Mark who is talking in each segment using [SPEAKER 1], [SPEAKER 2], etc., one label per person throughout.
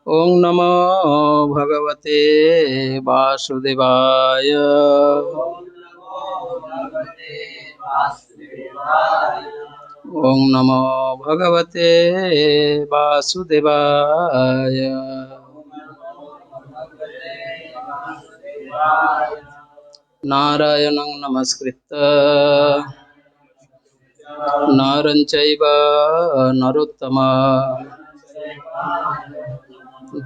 [SPEAKER 1] ओं नमो भगवते वासुदेवाय। ओं नमो भगवते वासुदेवाय। नारायणं नमस्कृत्य नरं चैव नरोत्तमं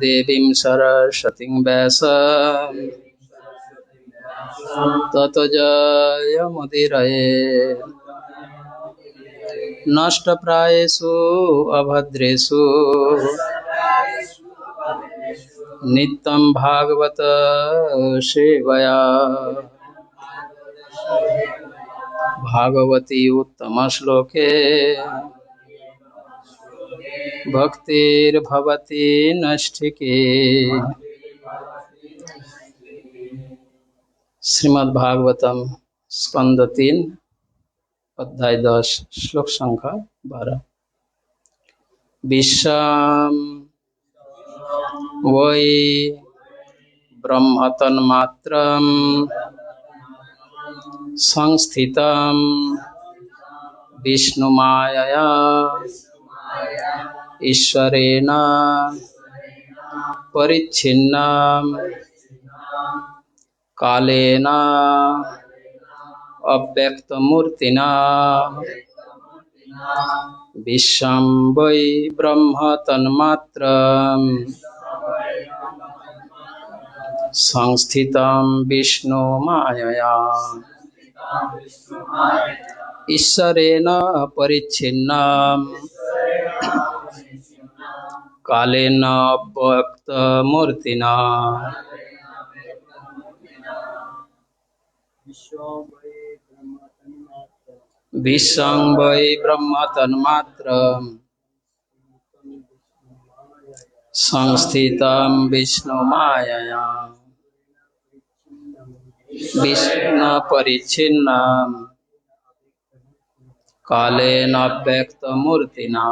[SPEAKER 1] देवीं सरस्वतीं व्यासं ततो जयमुदीरये। नष्टप्रायेषु अभद्रेषु नित्यं भागवत सेवया। भागवती उत्तम श्लोके भक्तिर्भवती नैष्ठिकी। श्रीमद् भागवतम स्कंद 3 अध्याय 10 श्लोक संख्या 12। विश्वं वै ब्रह्म तन्मात्रं संस्थितं विष्णुमायया ईश्वरेण परिच्छिन्नं कालेन अव्यक्तमूर्तिना। विश्वं वै ब्रह्म तन्मात्रं संस्थितं विष्णुमायया ईश्वरेण परिच्छिन्नं कालेन अव्यक्तमूर्तिना। विश्वं वै ब्रह्म तन्मात्रं संस्थितं विष्णुमायया विष्णुपरिच्छिन्नं कालेन अव्यक्तमूर्तिना।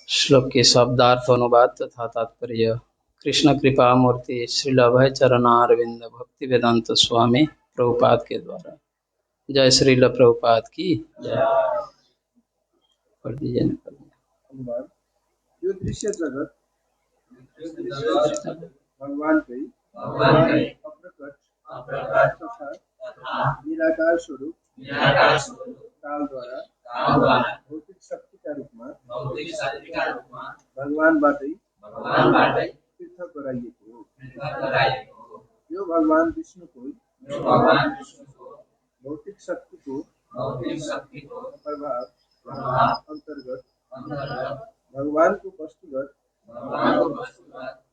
[SPEAKER 1] श्लोक के शब्दार्थ अनुवाद तथा तात्पर्य। कृष्ण कृपा मूर्ति श्रील अभय चरणारविंद भक्ति वेदांत स्वामी प्रभुपाद के द्वारा। जय श्रील प्रभुपाद की जय। पढ़ दीजिए ना।
[SPEAKER 2] जो दृश्य जगत भगवान के अप्रकट तथा निराकार स्वरूप काल द्वारा भौतिक शक्ति का रूप में भगवान बाटै पृथक गराइएको हो। यो भगवान विष्णु को भौतिक शक्ति को प्रभाव अंतर्गत भगवान को वस्तुगत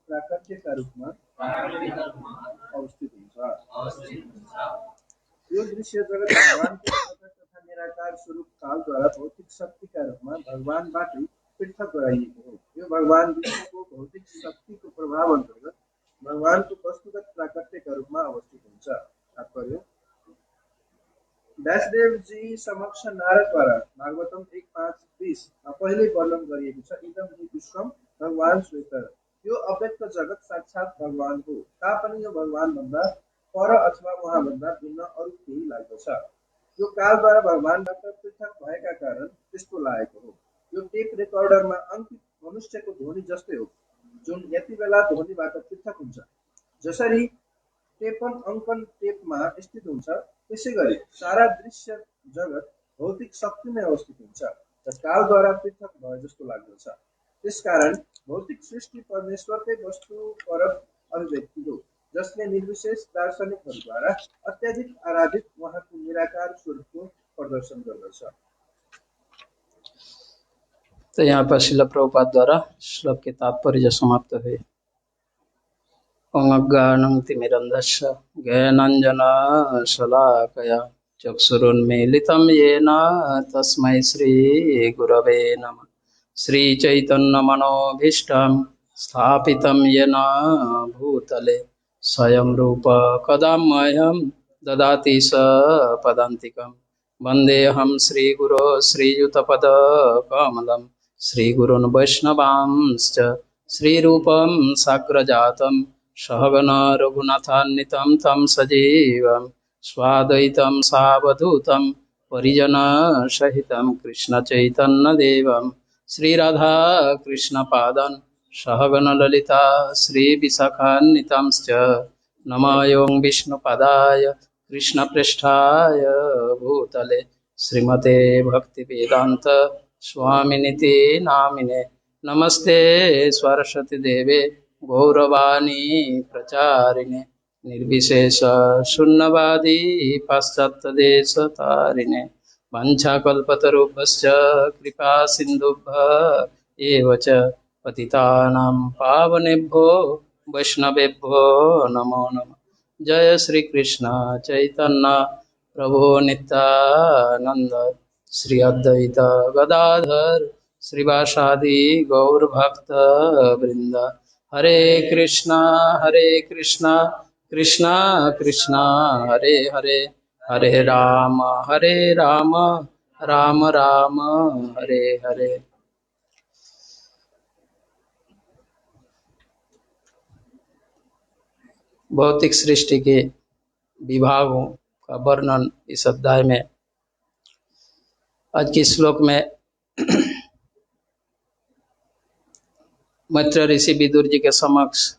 [SPEAKER 2] प्राकट्य का रूप में अवस्थित हुन्छ। यो दृश्य जगत भगवान के प्रकट तथा निराकार स्वरूप काल द्वारा भौतिक शक्ति का रूप में भगवान बाटै पृथक गराइएको हो। यो भगवान विष्णु को भौतिक शक्ति को प्रभाव अंतर्गत भगवान को वस्तुगत प्राकट्य का रूप में अवस्थित हुन्छ। तात्पर्य। व्यासदेव जी समक्ष नारद द्वारा भागवतम 1:5-20 पहिले वर्णन गरिएको छ। इदम हि विश्वम भगवान श्वेतर। यो अव्यक्त जगत साक्षात भगवान हो। तापनि यो भगवान भन्दा पर अथवा उहाँ भन्दा भिन्न अरू केही लाग्दछ। यो कालद्वारा भगवानबाट पृथक भएका कारण त्यस्तो लागेको हो। यो टेप रेकर्डरमा अंकित मनुष्यको ध्वनि जस्तै हो, जुन यति बेला ध्वनिबाट पृथक हुन्छ। जसरी टेपन अंकन टेपमा स्थित हुन्छ, त्यसैगरी सारा दृश्य जगत भौतिक शक्तिमै अवस्थित हुन्छ र कालद्वारा पृथक भए जस्तो लाग्दछ। त्यसकारण भौतिक सृष्टि परमेश्वरकै वस्तुपरक अभिव्यक्ति हो, जसले निर्विशेष दार्शनिकहरूद्वारा अत्याधिक आराधित उहाँको निराकार स्वरूपको प्रदर्शन गर्दछ।
[SPEAKER 1] तो यहाँ पर श्रील प्रभुपाद द्वारा श्लोक के तात्पर्य समाप्त हुए। ओंज्ञानं तिमिरन्धस्य ज्ञानाञ्जनशलाकया चक्षुरुन्मीलितं येन तस्मै श्रीगुरवे नमः। श्रीचैतन्यमनोभीष्टं स्थापितं येन भूतले स्वयं रूप कदा मह्यं ददाति स पदान्तिकं। वन्देऽहं श्रीगुरो श्रीयुतपदकमलं श्रीगुरून् वैष्णवांश्च श्रीरूपं साग्रजातं सहगण रघुनाथान्वितं तं सजीवं स्वाद्वैतं सावधूतं परिजनसहितं कृष्णचैतन्यदेवं श्रीराधाकृष्णपादं सहगण ललिता श्रीविशाखान्वितांश्च नमायों विष्णुपदाय कृष्णपृष्ठाय भूतले श्रीमते भक्तिवेदांत स्वामिनिति नामिने नमस्ते सरस्वती देवे गौरवाणी प्रचारिणे निर्विशेष शून्यवादी पाश्चात्यदेशतारिणे वंशाकल्पतरुभ्यश्च कृपा सिन्धुभ्य एव च पतितानां पावनेभ्यो वैष्णवेभ्यो नमो नमः। जय श्री कृष्ण चैतन्य प्रभु नित्यानंद श्री अद्वैत गदाधर श्रीवासादि गौर भक्त वृंद। हरे कृष्णा कृष्णा कृष्णा हरे हरे, हरे राम राम राम हरे हरे। भौतिक सृष्टि के विभागों का वर्णन इस अध्याय में आज के श्लोक में मैत्र ऋषि विदुर जी के समक्ष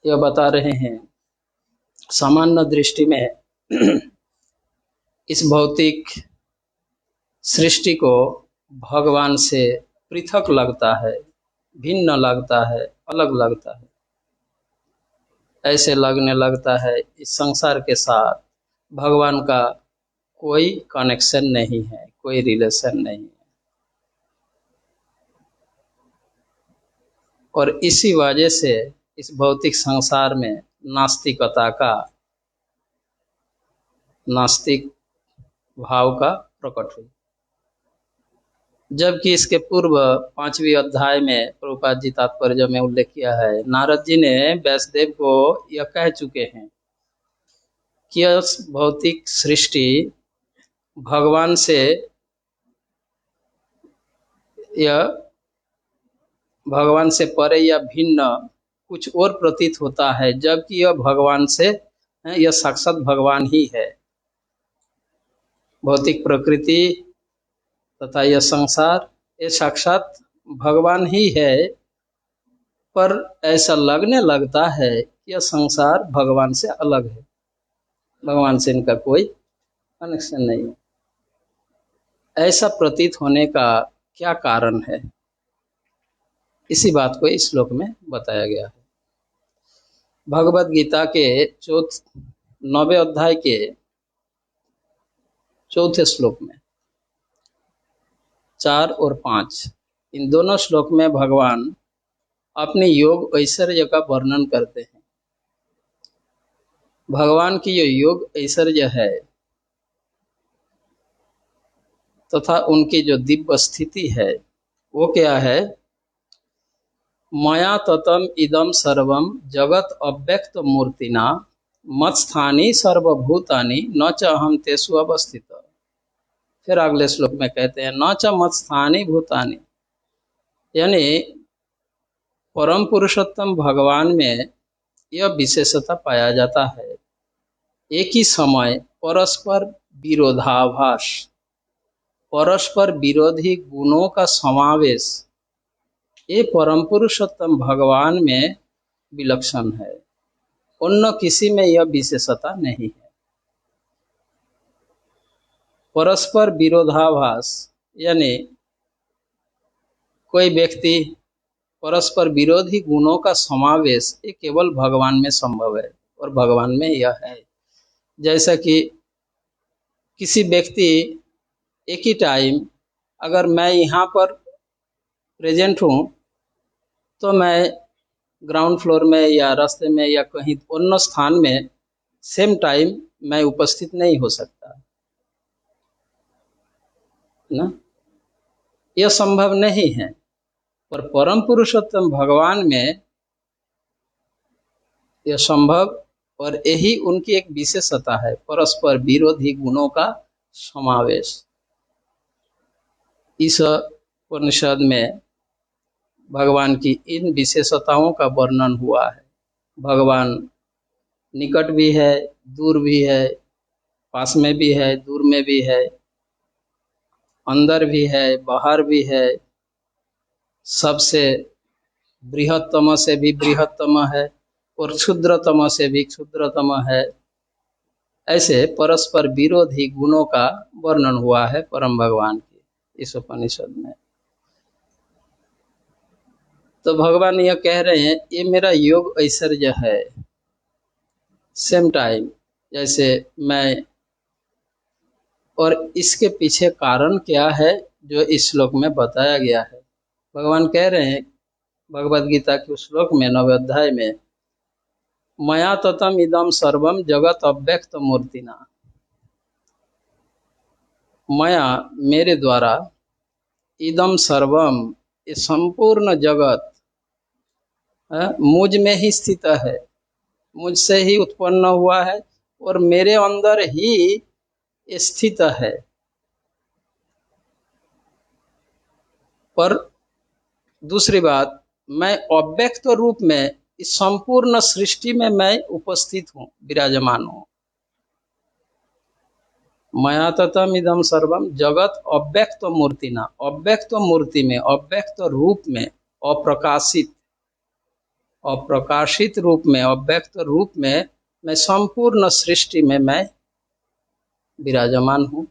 [SPEAKER 1] यह बता रहे हैं। सामान्य दृष्टि में इस भौतिक सृष्टि को भगवान से पृथक लगता है, भिन्न लगता है, अलग लगता है। ऐसे लगने लगता है इस संसार के साथ भगवान का कोई कनेक्शन नहीं है, कोई रिलेशन नहीं है। और इसी वजह से इस भौतिक संसार में नास्तिकता का, नास्तिक भाव का प्रकट हुई। जबकि इसके पूर्व 5वीं अध्याय में प्रभुपाद जी तात्पर्य में उल्लेख किया है, नारद जी ने व्यासदेव को यह कह चुके हैं कि यह भौतिक सृष्टि भगवान से, यह भगवान से परे या भिन्न कुछ और प्रतीत होता है, जबकि यह भगवान से, यह साक्षात भगवान ही है। भौतिक प्रकृति तथा यह संसार ये साक्षात भगवान ही है, पर ऐसा लगने लगता है कि यह संसार भगवान से अलग है, भगवान से इनका कोई कनेक्शन नहीं है। ऐसा प्रतीत होने का क्या कारण है, इसी बात को इस श्लोक में बताया गया है। भगवद गीता के 9वें अध्याय के 4थे श्लोक में 4 और 5, इन दोनों श्लोक में भगवान अपने योग ऐश्वर्य का वर्णन करते हैं। भगवान की जो योग ऐश्वर्य है तथा उनकी जो दिव्य स्थिति है वो क्या है? मया ततम इदम सर्वम जगत अव्यक्त मूर्तिना मत्स्थानी सर्वभूतानि न च अहम तेषु अवस्थित। फिर अगले श्लोक में कहते हैं न च मत्स्थानी भूतानि, यानी परम पुरुषोत्तम भगवान में यह विशेषता पाया जाता है, एक ही समय परस्पर विरोधाभास, परस्पर विरोधी गुणों का समावेश ये परम पुरुषोत्तम भगवान में विलक्षण है। अन्य किसी में यह विशेषता नहीं है। परस्पर विरोधाभास यानी कोई व्यक्ति परस्पर विरोधी गुणों का समावेश ये केवल भगवान में संभव है और भगवान में यह है। जैसा कि किसी व्यक्ति एक ही टाइम, अगर मैं यहाँ पर प्रेजेंट हूँ तो मैं ग्राउंड फ्लोर में या रास्ते में या कहीं अन्य स्थान में सेम टाइम मैं उपस्थित नहीं हो सकता ना, यह संभव नहीं है। पर परम पुरुषोत्तम भगवान में यह संभव, और यही उनकी एक विशेषता है, परस्पर विरोधी गुणों का समावेश। इस उपनिषद में भगवान की इन विशेषताओं का वर्णन हुआ है। भगवान निकट भी है, दूर भी है, पास में भी है, दूर में भी है, अंदर भी है, बाहर भी है, सबसे बृहत्तम से भी बृहत्तम है और क्षुद्रतम से भी क्षुद्रतम है। ऐसे परस्पर विरोधी गुणों का वर्णन हुआ है परम भगवान की इस उपनिषद में। तो भगवान यह कह रहे हैं ये मेरा योग ऐश्वर्य है। सेम टाइम जैसे मैं, और इसके पीछे कारण क्या है जो इस श्लोक में बताया गया है। भगवान कह रहे हैं भगवद गीता के श्लोक में 9वें अध्याय में, मया ततम इदम सर्वम जगत अव्यक्त मूर्तिना। मया मेरे द्वारा, इदम सर्वम ये संपूर्ण जगत मुझ में ही स्थित है, मुझसे ही उत्पन्न हुआ है और मेरे अंदर ही स्थित है। पर दूसरी बात, मैं अव्यक्त रूप में इस संपूर्ण सृष्टि में मैं उपस्थित हूँ, विराजमान हूँ। मया ततम इदम सर्वम जगत अव्यक्त मूर्तिना, अव्यक्त मूर्ति में, अव्यक्त रूप में, अप्रकाशित अप्रकाशित रूप में, अव्यक्त रूप में मैं संपूर्ण सृष्टि में मैं विराजमान हूँ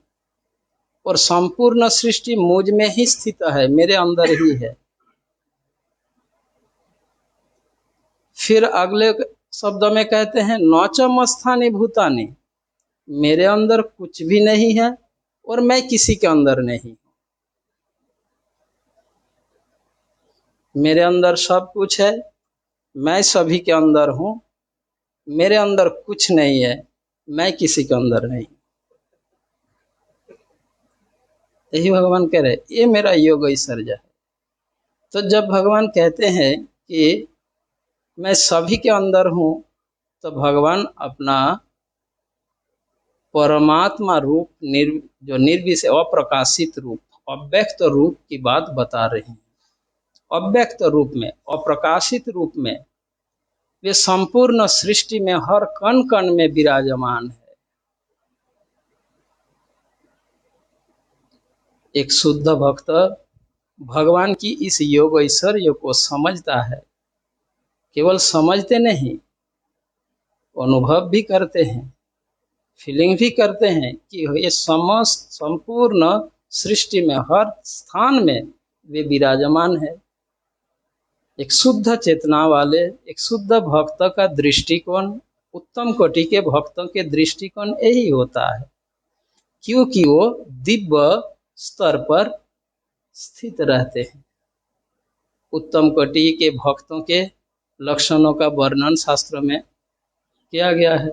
[SPEAKER 1] और संपूर्ण सृष्टि मुझ में ही स्थित है, मेरे अंदर ही है। फिर अगले शब्द में कहते हैं न च मत्स्थानि भूतानि, मेरे अंदर कुछ भी नहीं है और मैं किसी के अंदर नहीं। मेरे अंदर सब कुछ है, मैं सभी के अंदर हूँ, मेरे अंदर कुछ नहीं है, मैं किसी के अंदर नहीं। यही भगवान कह रहे ये मेरा योग ऐश्वर्य है। तो जब भगवान कहते हैं कि मैं सभी के अंदर हूँ, तो भगवान अपना परमात्मा रूप जो निर्विशेष अप्रकाशित रूप, अव्यक्त रूप की बात बता रहे हैं। अव्यक्त रूप में, अप्रकाशित रूप में वे संपूर्ण सृष्टि में हर कण कण में विराजमान है। एक शुद्ध भक्त भगवान की इस योग ऐश्वर्य को समझता है। केवल समझते नहीं, अनुभव भी करते हैं, फीलिंग भी करते हैं कि ये समस्त संपूर्ण सृष्टि में हर स्थान में वे विराजमान है। एक शुद्ध चेतना वाले, एक शुद्ध भक्त का दृष्टिकोण, उत्तम कोटि के भक्तों के दृष्टिकोण यही होता है, क्योंकि वो दिव्य स्तर पर स्थित रहते हैं। उत्तम कोटि के भक्तों के लक्षणों का वर्णन शास्त्र में किया गया है।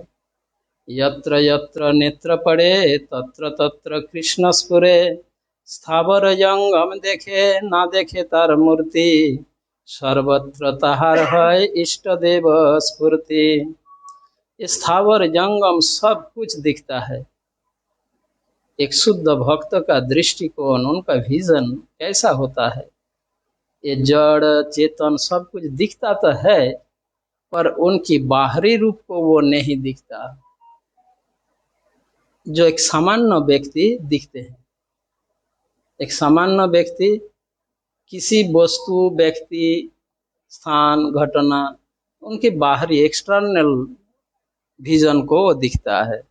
[SPEAKER 1] यत्र यत्र नेत्र पड़े तत्र तत्र कृष्ण स्फुरे, स्थावर जंगम देखे ना देखे तार मूर्ति, सर्वत्र ताहार है इष्ट देव स्फूर्ति। स्थावर जंगम सब कुछ दिखता है। एक शुद्ध भक्त का दृष्टिकोण, उनका विजन कैसा होता है? ये जड़ चेतन सब कुछ दिखता तो है, पर उनकी बाहरी रूप को वो नहीं दिखता जो एक सामान्य व्यक्ति दिखते हैं। एक सामान्य व्यक्ति किसी वस्तु, व्यक्ति, स्थान, घटना, उनके बाहरी एक्सटर्नल विजन को दिखता है,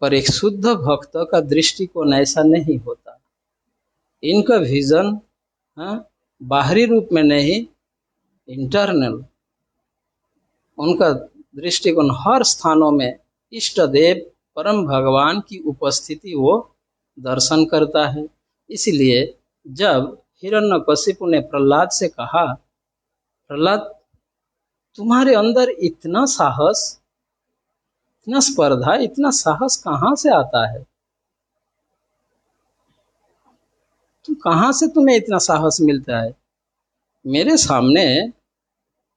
[SPEAKER 1] पर एक शुद्ध भक्त का दृष्टिकोण ऐसा नहीं होता। इनका विजन बाहरी रूप में नहीं, इंटरनल, उनका दृष्टिकोण हर स्थानों में इष्ट देव परम भगवान की उपस्थिति वो दर्शन करता है। इसलिए जब हिरण्यकशिपु ने प्रहलाद से कहा, प्रहलाद तुम्हारे अंदर इतना साहस, इतना स्पर्धा, इतना साहस कहाँ से आता है? तुम कहाँ से तुम्हें इतना साहस मिलता है? मेरे सामने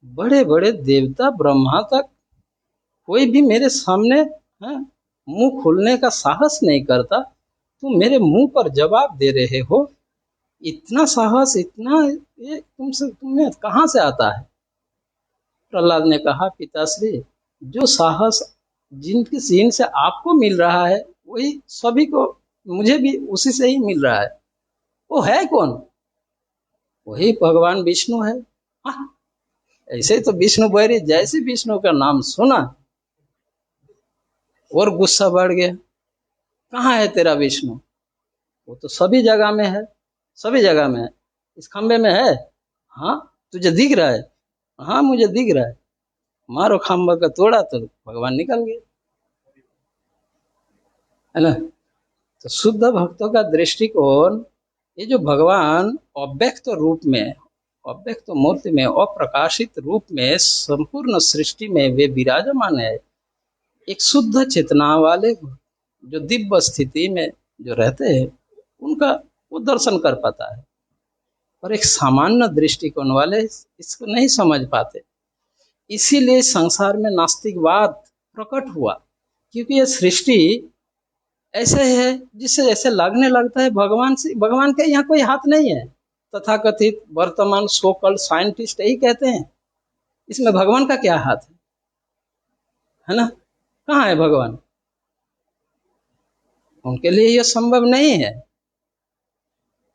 [SPEAKER 1] बड़े बड़े देवता ब्रह्मा तक कोई भी मेरे सामने मुंह खोलने का साहस नहीं करता, तुम मेरे मुंह पर जवाब दे रहे हो। इतना साहस, इतना ये तुम्हें कहाँ से आता है? प्रहलाद ने कहा, पिताश्री, जो साहस जिनसे आपको मिल रहा है वही सभी को, मुझे भी उसी से ही मिल रहा है। वो है कौन? वही भगवान विष्णु है। हाँ, ऐसे तो विष्णु बैरी, जैसे विष्णु का नाम सुना और गुस्सा बढ़ गया। कहाँ है तेरा विष्णु? वो तो सभी जगह में है, सभी जगह में है। इस खंबे में है? हाँ। तुझे दिख रहा है? हाँ, मुझे दिख रहा है। मारो खंबा का तोड़ा तो भगवान निकल गए, है ना। तो शुद्ध भक्तों का दृष्टिकोण, ये जो भगवान अव्यक्त रूप में, अव्यक्त मूर्ति में, अप्रकाशित रूप में संपूर्ण सृष्टि में वे विराजमान है, एक शुद्ध चेतना वाले जो दिव्य स्थिति में जो रहते हैं उनका वो दर्शन कर पाता है। और एक सामान्य दृष्टिकोण वाले इसको नहीं समझ पाते। इसीलिए संसार में नास्तिकवाद प्रकट हुआ, क्योंकि ये सृष्टि ऐसे है जिससे ऐसे लगने लगता है भगवान के यहाँ कोई हाथ नहीं है। तथाकथित वर्तमान सो कॉल्ड साइंटिस्ट यही कहते हैं, इसमें भगवान का क्या हाथ है ना। कहाँ है भगवान? उनके लिए यह संभव नहीं है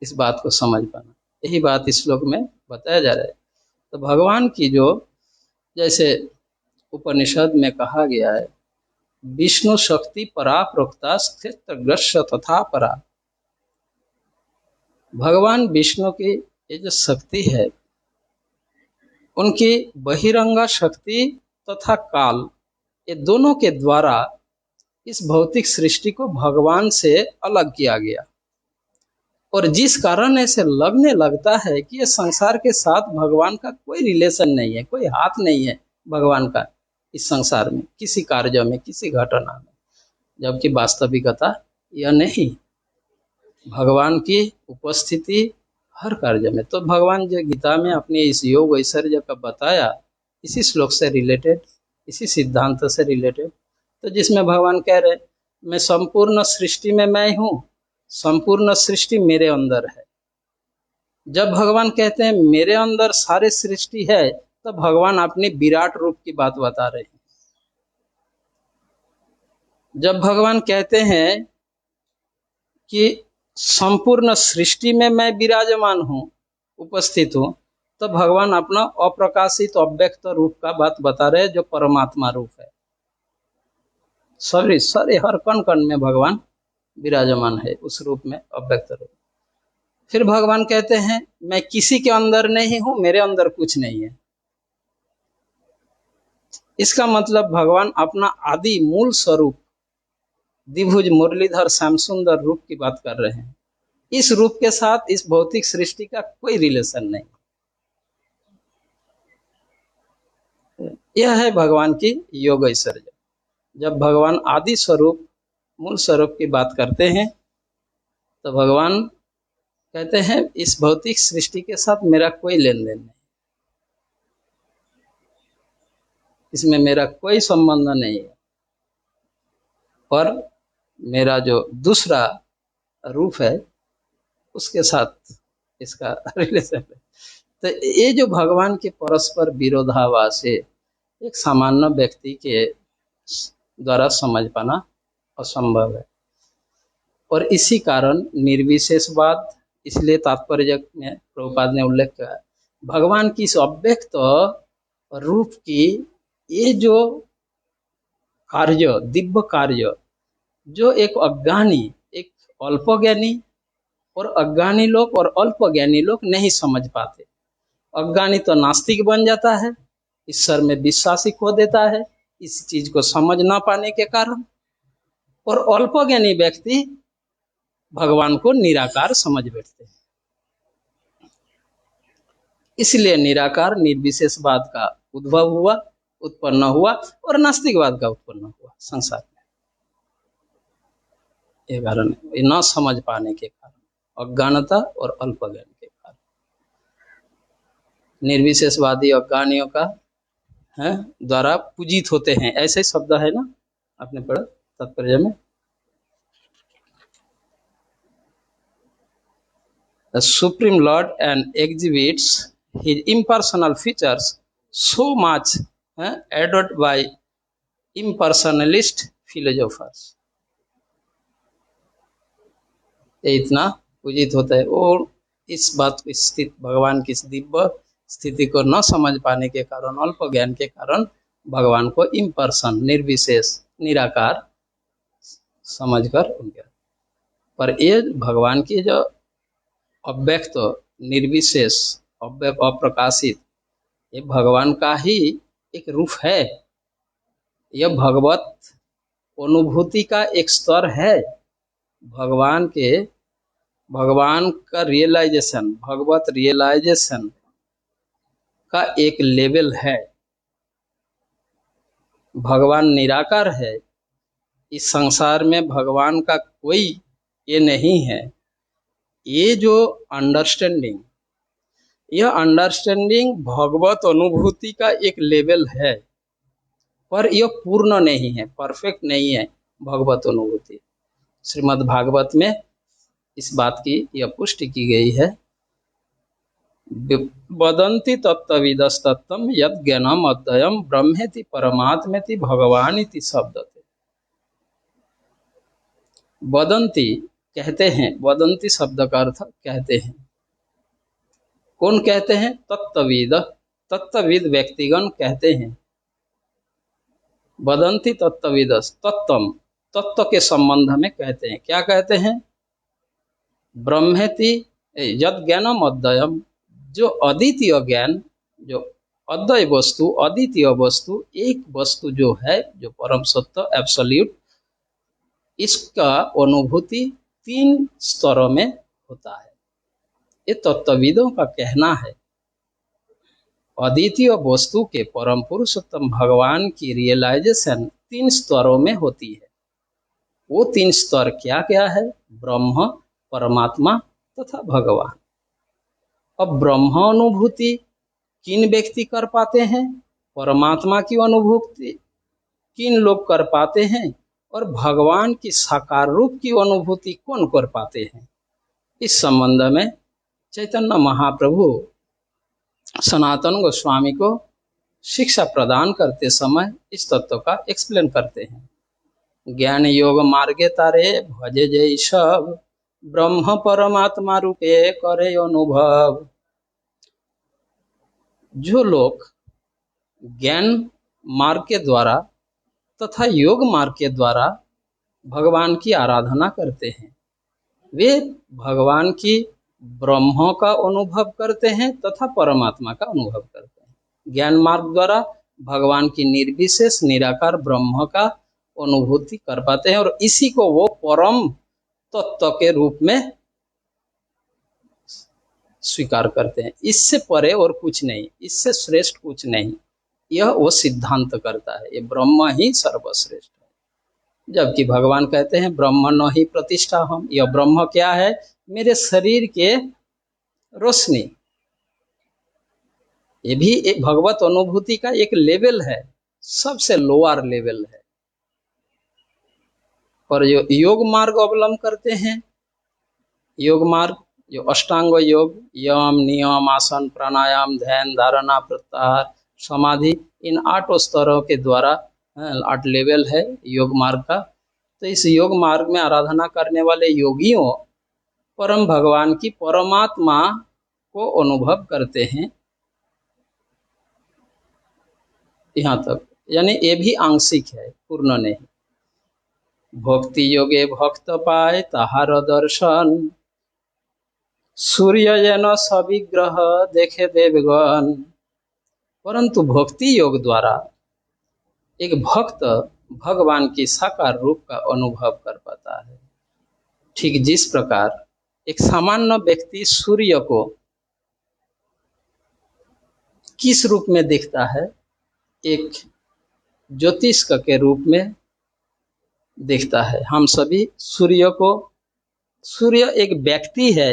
[SPEAKER 1] इस बात को समझ पाना। यही बात इस श्लोक में बताया जा रहा है। तो भगवान की जो, जैसे उपनिषद में कहा गया है, विष्णु शक्ति परा प्रोक्ता स्थितग्रस्य तथा परा। भगवान विष्णु की ये जो शक्ति है, उनकी बहिरंगा शक्ति तथा काल, ये दोनों के द्वारा इस भौतिक सृष्टि को भगवान से अलग किया गया। और जिस कारण ऐसे लगने लगता है कि ये संसार के साथ भगवान का कोई रिलेशन नहीं है, कोई हाथ नहीं है भगवान का इस संसार में, किसी कार्य में, किसी घटना में, जबकि वास्तविकता यह नहीं। भगवान की उपस्थिति हर कार्य में। तो भगवान जो गीता में अपने इस योग ऐश्वर्य का बताया, इसी श्लोक से रिलेटेड, इसी सिद्धांत से रिलेटेड, तो जिसमें भगवान कह रहे, मैं संपूर्ण सृष्टि में मैं हूँ, संपूर्ण सृष्टि मेरे अंदर है। जब भगवान कहते हैं मेरे अंदर सारे सृष्टि है, तो भगवान अपनी विराट रूप की बात बता रहे हैं। जब भगवान कहते हैं कि संपूर्ण सृष्टि में मैं विराजमान हूँ, उपस्थित हूँ, तो भगवान अपना अप्रकाशित अव्यक्त रूप का बात बता रहे हैं, जो परमात्मा रूप है। सारे हर कण कण में भगवान विराजमान है, उस रूप में, अव्यक्त रूप। फिर भगवान कहते हैं मैं किसी के अंदर नहीं हूं, मेरे अंदर कुछ नहीं है। इसका मतलब भगवान अपना आदि मूल स्वरूप द्विभुज मुरलीधर श्याम सुंदर रूप की बात कर रहे हैं। इस रूप के साथ इस भौतिक सृष्टि का कोई रिलेशन नहीं। यह है भगवान की योग ऐश्वर्य। जब भगवान आदि स्वरूप, मूल स्वरूप की बात करते हैं, तो भगवान कहते हैं इस भौतिक सृष्टि के साथ मेरा कोई लेन देन नहीं, इसमें मेरा कोई संबंध नहीं है। और मेरा जो दूसरा रूप है उसके साथ इसका रिलेशन है। तो ये जो भगवान के परस्पर विरोधाभास है, एक सामान्य व्यक्ति के द्वारा समझ पाना असंभव है। और इसी कारण निर्विशेषवाद, इसलिए तात्पर्य में प्रभुपाद ने उल्लेख किया, भगवान की इस अव्यक्त रूप की ये जो कार्य, दिव्य कार्य, जो एक अज्ञानी, एक अल्पज्ञानी और अज्ञानी लोग और अल्पज्ञानी लोग नहीं समझ पाते। अज्ञानी तो नास्तिक बन जाता है, ईश्वर में विश्वासी खो देता है इस चीज को समझ ना पाने के कारण। और अल्पज्ञानी व्यक्ति भगवान को निराकार समझ बैठते हैं। इसलिए निराकार निर्विशेषवाद का उद्भव हुआ, उत्पन्न हुआ, और नास्तिकवाद का उत्पन्न हुआ संसार में। ये कारण है, न समझ पाने के कारण, अज्ञानता और अल्पज्ञान के कारण। निर्विशेषवादी अज्ञानियों का है द्वारा पूजित होते हैं, ऐसे शब्द है ना, आपने पढ़ा। तात्पर्य में the Supreme Lord and exhibits his impersonal features so much adored by impersonalist philosophers। ये इतना उचित होता है। और इस बात को स्थित भगवान की दिव्य स्थिति को न समझ पाने के कारण, अल्प ज्ञान के कारण भगवान को इम्पर्सन, निर्विशेष, निराकार समझकर उनके, पर ये भगवान की जो अव्यक्त, निर्विशेष, अप्रकाशित, ये भगवान का ही एक रूप है। यह भगवत अनुभूति का एक स्तर है। भगवान का रियलाइजेशन, भगवत रियलाइजेशन का एक लेवल है। भगवान निराकार है। इस संसार में भगवान का कोई ये नहीं है। ये जो अंडरस्टैंडिंग, यह अंडरस्टैंडिंग भगवत अनुभूति का एक लेवल है, पर यह पूर्ण नहीं है, परफेक्ट नहीं है भगवत अनुभूति। श्रीमद् भागवत में इस बात की यह पुष्टि की गई है। वदन्ति तत्त्वविदस्तत्त्वं यद् ज्ञानम् अद्वयम् ब्रह्मेति परमात्मेति भगवानिति शब्दते। वदन्ति कहते हैं, वदन्ति शब्द का अर्थ कहते हैं। कौन कहते हैं? तत्त्वविद, तत्त्वविद व्यक्तिगण कहते हैं। वदन्ति तत्त्वविदस्, तत्त्वम, तत्व के संबंध में कहते हैं। क्या कहते हैं? ब्रह्मेति यद् ज्ञानम् अद्वयम्, जो अद्वितीय ज्ञान, जो अद्वय वस्तु, अद्वितीय वस्तु, एक वस्तु जो है, जो परम सत्य, एब्सोल्यूट, इसका अनुभूति 3 स्तरों में होता है। ये तत्वविदों का कहना है। अद्वितीय वस्तु के परम पुरुषोत्तम भगवान की रियलाइजेशन 3 स्तरों में होती है। वो 3 स्तर क्या क्या है? ब्रह्म, परमात्मा तथा भगवान। अब ब्रह्म अनुभूति किन व्यक्ति कर पाते हैं? परमात्मा की अनुभूति किन लोग कर पाते हैं? और भगवान की साकार रूप की अनुभूति कौन कर पाते हैं? इस संबंध में चैतन्य महाप्रभु सनातन गोस्वामी को शिक्षा प्रदान करते समय इस तत्व का एक्सप्लेन करते हैं। ज्ञान योग मार्गे तारे भजे जय सब, ब्रह्म परमात्मा रूपे करे अनुभव। जो लोग ज्ञान मार्ग के द्वारा तथा योग मार्ग के द्वारा भगवान की आराधना करते हैं, वे भगवान की ब्रह्म का अनुभव करते हैं तथा परमात्मा का अनुभव करते हैं। ज्ञान मार्ग द्वारा भगवान की निर्विशेष निराकार ब्रह्म का अनुभूति कर पाते हैं और इसी को वो परम तत्व के रूप में स्वीकार करते हैं। इससे परे और कुछ नहीं, इससे श्रेष्ठ कुछ नहीं, यह वो सिद्धांत करता है। ये ब्रह्म ही सर्वश्रेष्ठ है। जबकि भगवान कहते हैं ब्रह्मणो ही प्रतिष्ठा हम। यह ब्रह्म क्या है? मेरे शरीर के रोशनी। ये भी एक भगवत अनुभूति का एक लेवल है, सबसे लोअर लेवल है। और जो योग मार्ग अवलंबन करते हैं, योग मार्ग जो अष्टांग योग, यम, नियम, आसन, प्राणायाम, ध्यान, धारणा, प्रत्याहार, समाधि, इन 8 स्तरों के द्वारा 8 लेवल है योग मार्ग का। तो इस योग मार्ग में आराधना करने वाले योगियों परम भगवान की, परमात्मा को अनुभव करते हैं। यहाँ तक, यानी ये भी आंशिक है, पूर्ण नहीं। भक्ति योगे भक्त पाए ताहार दर्शन, सूर्य जन सविग्रह देखे देवगण। परंतु भक्ति योग द्वारा एक भक्त भगवान की साकार रूप का अनुभव कर पाता है। ठीक जिस प्रकार एक सामान्य व्यक्ति सूर्य को किस रूप में दिखता है? एक ज्योतिष्क के रूप में दिखता है। हम सभी सूर्य को, सूर्य एक व्यक्ति है,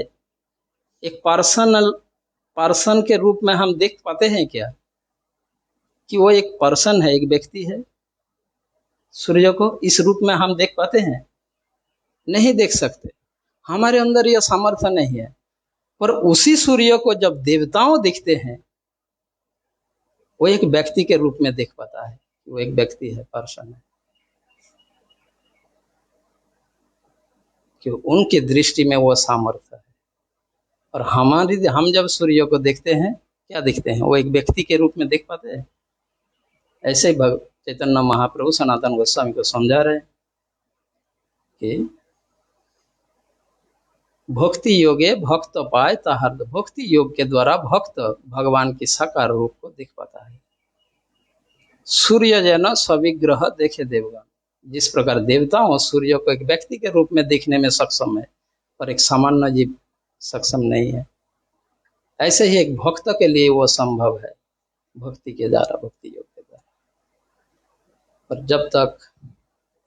[SPEAKER 1] एक पर्सन के रूप में हम देख पाते हैं क्या कि वो एक पर्सन है, एक व्यक्ति है? सूर्य को इस रूप में हम देख पाते हैं? नहीं देख सकते, हमारे अंदर यह सामर्थ्य नहीं है। पर उसी सूर्य को जब देवताओं दिखते हैं, वो एक व्यक्ति के रूप में देख पाता है, वो एक व्यक्ति है, पर्सन है, कि उनकी दृष्टि में वो सामर्थ्य है। और हम जब सूर्य को देखते हैं, क्या दिखते हैं? वो एक व्यक्ति के रूप में देख पाते हैं। ऐसे चैतन्य महाप्रभु सनातन गोस्वामी को समझा रहे हैं कि भक्ति योगे भक्त पाए ताहार्द, भक्ति योग के द्वारा भक्त भगवान की साकार रूप को देख पाता है। सूर्य जैन सविग्रह देखे देवगण, जिस प्रकार देवताओं सूर्य को एक व्यक्ति के रूप में देखने में सक्षम है, पर एक सामान्य जीव सक्षम नहीं है, ऐसे ही एक भक्त के लिए वो संभव है, भक्ति के द्वारा, भक्ति योग के द्वारा। पर जब तक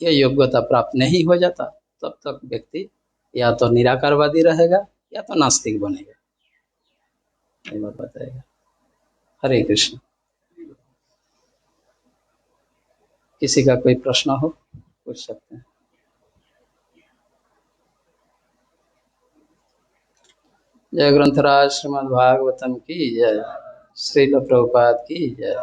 [SPEAKER 1] ये योग्यता प्राप्त नहीं हो जाता, तब तक व्यक्ति या तो निराकारवादी रहेगा या तो नास्तिक बनेगा। ये बात बताएगा। हरे कृष्ण। किसी का कोई प्रश्न हो पूछ सकते हैं। जय ग्रंथराज श्रीमद् भागवतम की जय, श्रील प्रभुपाद की जय।